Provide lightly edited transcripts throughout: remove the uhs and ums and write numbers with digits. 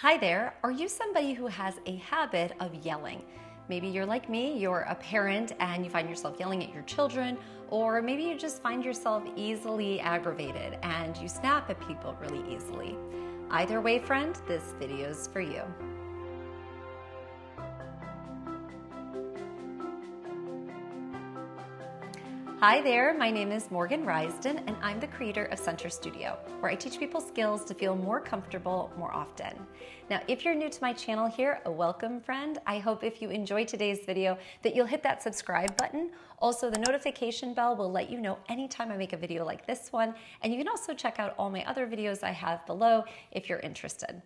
Hi there. Are you somebody who has a habit of yelling? Maybe you're like me, you're a parent and you find yourself yelling at your children, or maybe you just find yourself easily aggravated and you snap at people really easily. Either way, friend, this video is for you. Hi there, my name is Morgan Risden and I'm the creator of Center Studio, where I teach people skills to feel more comfortable more often. Now, if you're new to my channel here, a welcome friend. I hope if you enjoyed today's video that you'll hit that subscribe button. Also, the notification bell will let you know anytime I make a video like this one, and you can also check out all my other videos I have below if you're interested.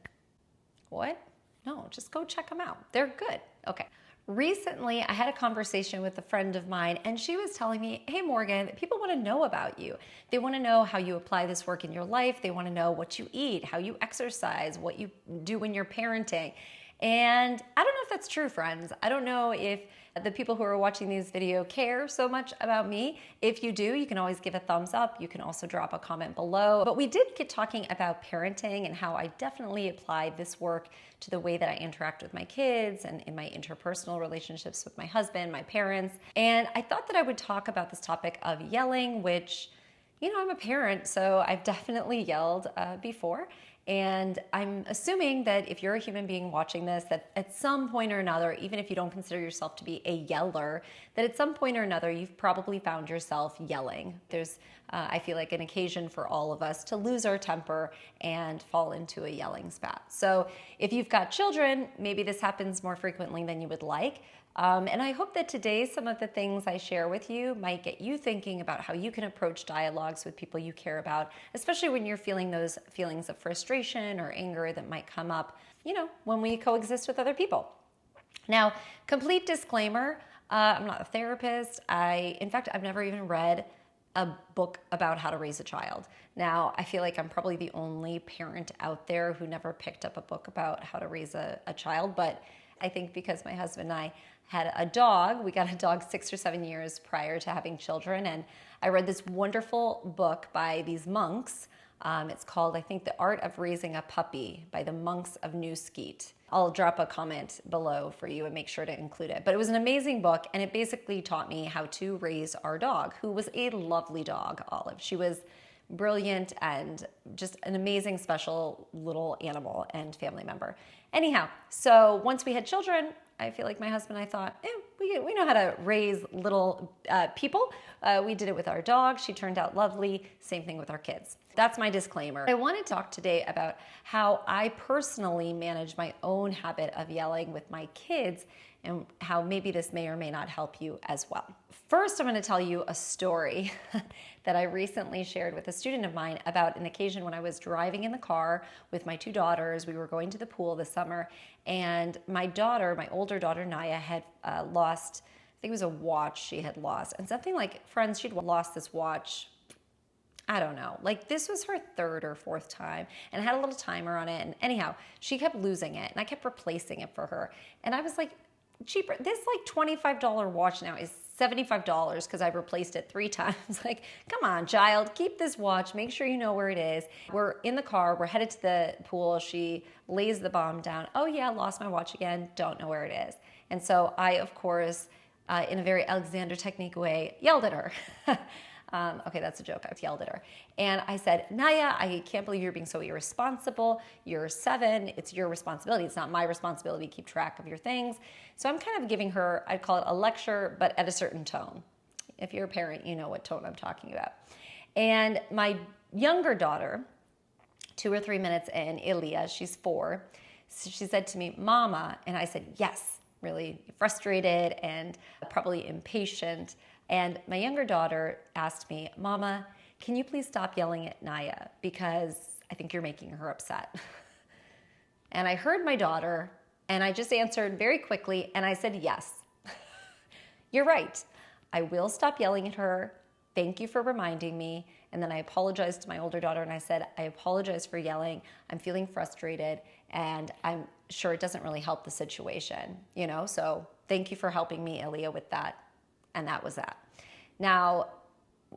What? No, just go check them out. They're good. Okay. Recently, I had a conversation with a friend of mine, and she was telling me, hey, Morgan, people want to know about you. They want to know how you apply this work in your life. They want to know what you eat, how you exercise, what you do when you're parenting. And I don't know if that's true, friends. I don't know if the people who are watching these videos care so much about me. If you do, you can always give a thumbs up. You can also drop a comment below. But we did get talking about parenting and how I definitely apply this work to the way that I interact with my kids and in my interpersonal relationships with my husband, my parents. And I thought that I would talk about this topic of yelling, which, you know, I'm a parent, so I've definitely yelled before. And I'm assuming that if you're a human being watching this, that at some point or another, even if you don't consider yourself to be a yeller, that at some point or another, you've probably found yourself yelling. There's, I feel like, an occasion for all of us to lose our temper and fall into a yelling spat. So if you've got children, maybe this happens more frequently than you would like. And I hope that today some of the things I share with you might get you thinking about how you can approach dialogues with people you care about, especially when you're feeling those feelings of frustration or anger that might come up, you know, when we coexist with other people. Now, complete disclaimer, I'm not a therapist. In fact, I've never even read a book about how to raise a child. Now, I feel like I'm probably the only parent out there who never picked up a book about how to raise a child, but I think because my husband and I had a dog, we got a dog 6 or 7 years prior to having children, and I read this wonderful book by these monks. It's called, I think, The Art of Raising a Puppy by the monks of New Skete. I'll drop a comment below for you and make sure to include it. But it was an amazing book, and it basically taught me how to raise our dog, who was a lovely dog, Olive. She was brilliant and just an amazing, special little animal and family member. Anyhow, so once we had children, I feel like my husband and I thought, we know how to raise little people. We did it with our dog. She turned out lovely. Same thing with our kids. That's my disclaimer. I want to talk today about how I personally manage my own habit of yelling with my kids and how maybe this may or may not help you as well. First, I'm going to tell you a story that I recently shared with a student of mine about an occasion when I was driving in the car with my two daughters. We were going to the pool this summer, and my daughter, my older daughter, Naya, had lost, I think it was a watch she had lost. And something like, friends, she'd lost this watch, I don't know, like this was her third or fourth time, and it had a little timer on it. And anyhow, she kept losing it, and I kept replacing it for her. And I was like, cheaper. This like $25 watch now is $75 because I've replaced it 3 times. Like, come on, child, keep this watch. Make sure you know where it is. We're in the car. We're headed to the pool. She lays the bomb down. Oh yeah, lost my watch again. Don't know where it is. And so I, of course, in a very Alexander Technique way, yelled at her. Okay, that's a joke. I yelled at her. And I said, Naya, I can't believe you're being so irresponsible. You're 7. It's your responsibility. It's not my responsibility to keep track of your things. So I'm kind of giving her, I'd call it a lecture, but at a certain tone. If you're a parent, you know what tone I'm talking about. And my younger daughter, 2 or 3 minutes in, Ilya, she's 4, so she said to me, Mama, and I said, yes, really frustrated and probably impatient. And my younger daughter asked me, Mama, can you please stop yelling at Naya because I think you're making her upset. And I heard my daughter, and I just answered very quickly, and I said, yes, you're right. I will stop yelling at her. Thank you for reminding me. And then I apologized to my older daughter, and I said, I apologize for yelling. I'm feeling frustrated, and I'm sure it doesn't really help the situation, you know? So thank you for helping me, Ilya, with that. And that was that. Now,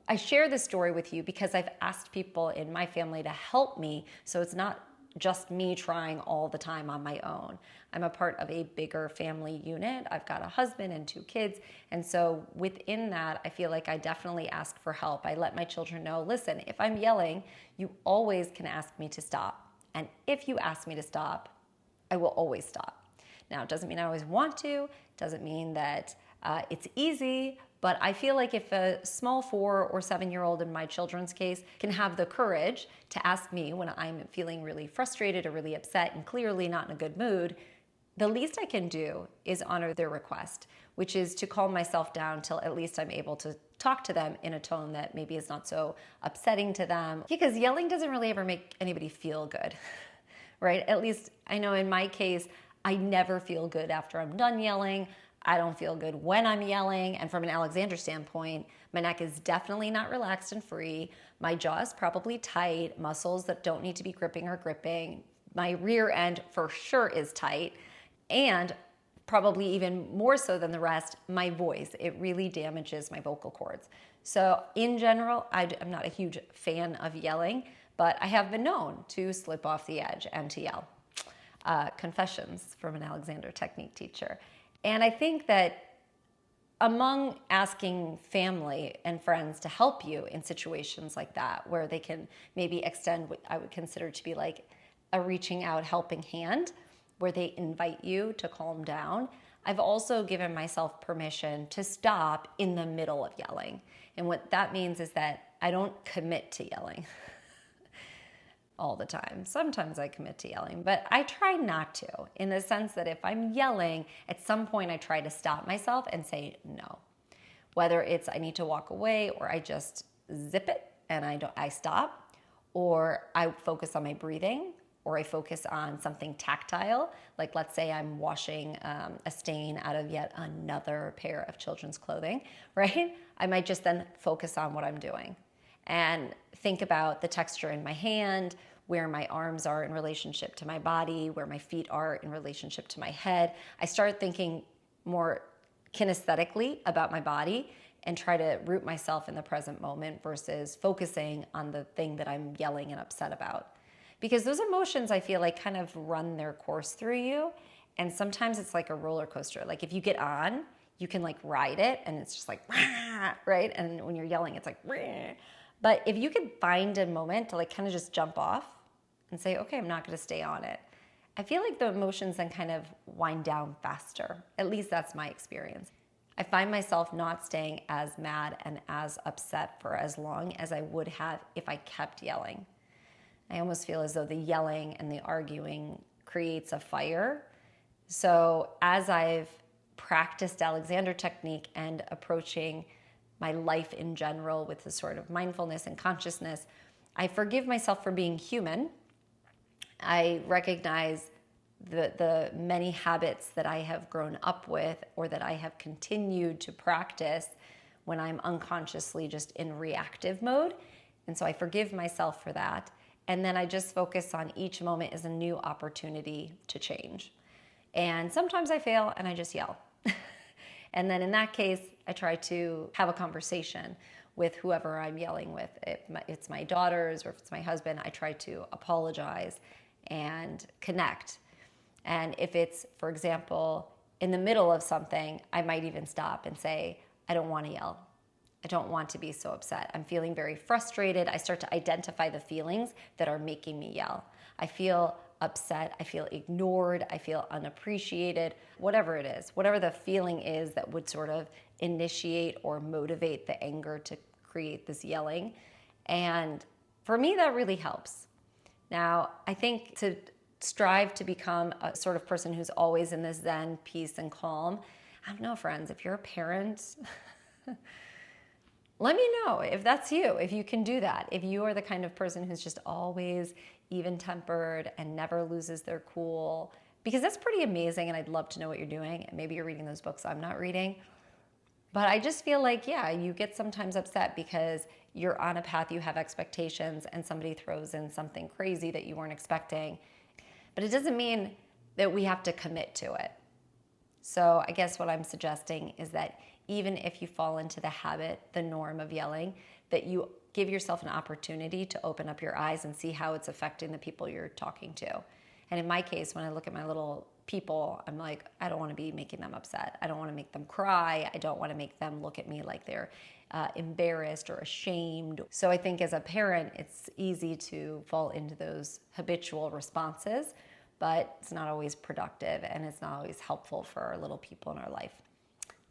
I share this story with you because I've asked people in my family to help me so it's not just me trying all the time on my own. I'm a part of a bigger family unit. I've got a husband and 2 kids. And so within that, I feel like I definitely ask for help. I let my children know, listen, if I'm yelling, you always can ask me to stop. And if you ask me to stop, I will always stop. Now, it doesn't mean I always want to, doesn't mean that it's easy, but I feel like if a small 4 or 7-year-old in my children's case can have the courage to ask me when I'm feeling really frustrated or really upset and clearly not in a good mood, the least I can do is honor their request, which is to calm myself down till at least I'm able to talk to them in a tone that maybe is not so upsetting to them. Because yelling doesn't really ever make anybody feel good, right? At least I know in my case, I never feel good after I'm done yelling. I don't feel good when I'm yelling. And from an Alexander standpoint, my neck is definitely not relaxed and free. My jaw is probably tight. Muscles that don't need to be gripping are gripping. My rear end for sure is tight. And probably even more so than the rest, my voice. It really damages my vocal cords. So in general, I'm not a huge fan of yelling, but I have been known to slip off the edge and to yell. Confessions from an Alexander technique teacher. And I think that among asking family and friends to help you in situations like that, where they can maybe extend what I would consider to be like a reaching out helping hand, where they invite you to calm down, I've also given myself permission to stop in the middle of yelling. And what that means is that I don't commit to yelling all the time. Sometimes I commit to yelling, but I try not to, in the sense that if I'm yelling, at some point I try to stop myself and say no. Whether it's I need to walk away, or I just zip it and I stop, or I focus on my breathing, or I focus on something tactile, like let's say I'm washing a stain out of yet another pair of children's clothing, right? I might just then focus on what I'm doing and think about the texture in my hand, where my arms are in relationship to my body, where my feet are in relationship to my head. I start thinking more kinesthetically about my body and try to root myself in the present moment versus focusing on the thing that I'm yelling and upset about. Because those emotions, I feel like, kind of run their course through you. And sometimes it's like a roller coaster. Like if you get on, you can like ride it and it's just like, right? And when you're yelling, it's like, but if you could find a moment to like kind of just jump off and say, okay, I'm not going to stay on it, I feel like the emotions then kind of wind down faster. At least that's my experience. I find myself not staying as mad and as upset for as long as I would have if I kept yelling. I almost feel as though the yelling and the arguing creates a fire. So as I've practiced Alexander technique and approaching my life in general with this sort of mindfulness and consciousness, I forgive myself for being human. I recognize the many habits that I have grown up with or that I have continued to practice when I'm unconsciously just in reactive mode. And so I forgive myself for that. And then I just focus on each moment as a new opportunity to change. And sometimes I fail and I just yell. And then in that case, I try to have a conversation with whoever I'm yelling with. If it's my daughters or if it's my husband, I try to apologize and connect. And if it's, for example, in the middle of something, I might even stop and say, I don't want to yell. I don't want to be so upset. I'm feeling very frustrated. I start to identify the feelings that are making me yell. I feel upset. I feel ignored. I feel unappreciated. Whatever it is, whatever the feeling is that would sort of initiate or motivate the anger to create this yelling. And for me, that really helps. Now, I think to strive to become a sort of person who's always in this Zen, peace, and calm, I don't know, friends, if you're a parent, let me know if that's you, if you can do that. If you are the kind of person who's just always even-tempered and never loses their cool, because that's pretty amazing, and I'd love to know what you're doing. And maybe you're reading those books I'm not reading. But I just feel like, yeah, you get sometimes upset because you're on a path, you have expectations, and somebody throws in something crazy that you weren't expecting. But it doesn't mean that we have to commit to it. So I guess what I'm suggesting is that even if you fall into the habit, the norm of yelling, that you give yourself an opportunity to open up your eyes and see how it's affecting the people you're talking to. And in my case, when I look at my little people, I'm like, I don't want to be making them upset. I don't want to make them cry. I don't want to make them look at me like they're embarrassed or ashamed. So I think as a parent, it's easy to fall into those habitual responses, but it's not always productive and it's not always helpful for our little people in our life.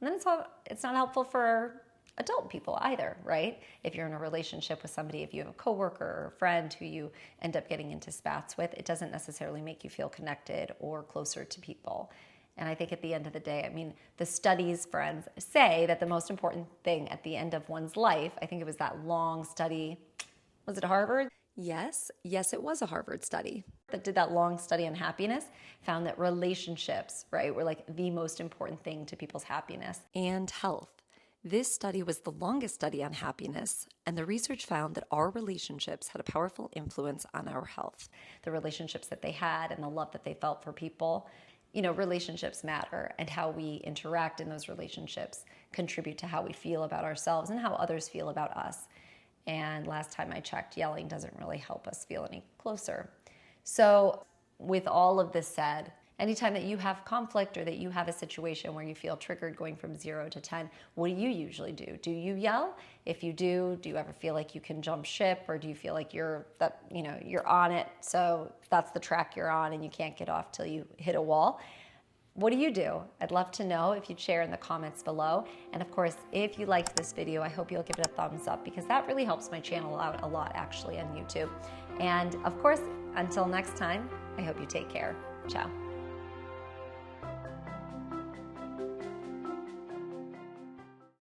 And then it's not helpful for adult people either, right? If you're in a relationship with somebody, if you have a coworker or a friend who you end up getting into spats with, it doesn't necessarily make you feel connected or closer to people. And I think at the end of the day, I mean, the studies, friends, say that the most important thing at the end of one's life, I think it was that long study, was it Harvard? Yes, it was a Harvard study that did that long study on happiness, found that relationships, right, were like the most important thing to people's happiness and health. This study was the longest study on happiness, and the research found that our relationships had a powerful influence on our health. The relationships that they had and the love that they felt for people. You know, relationships matter, and how we interact in those relationships contribute to how we feel about ourselves and how others feel about us. And last time I checked, yelling doesn't really help us feel any closer. So with all of this said, anytime that you have conflict or that you have a situation where you feel triggered going from 0 to 10, what do you usually do? Do you yell? If you do you ever feel like you can jump ship, or do you feel like you're on it, so that's the track you're on and you can't get off till you hit a wall? What do you do? I'd love to know if you'd share in the comments below. And of course, if you liked this video, I hope you'll give it a thumbs up, because that really helps my channel out a lot actually on YouTube. And of course, until next time, I hope you take care. Ciao.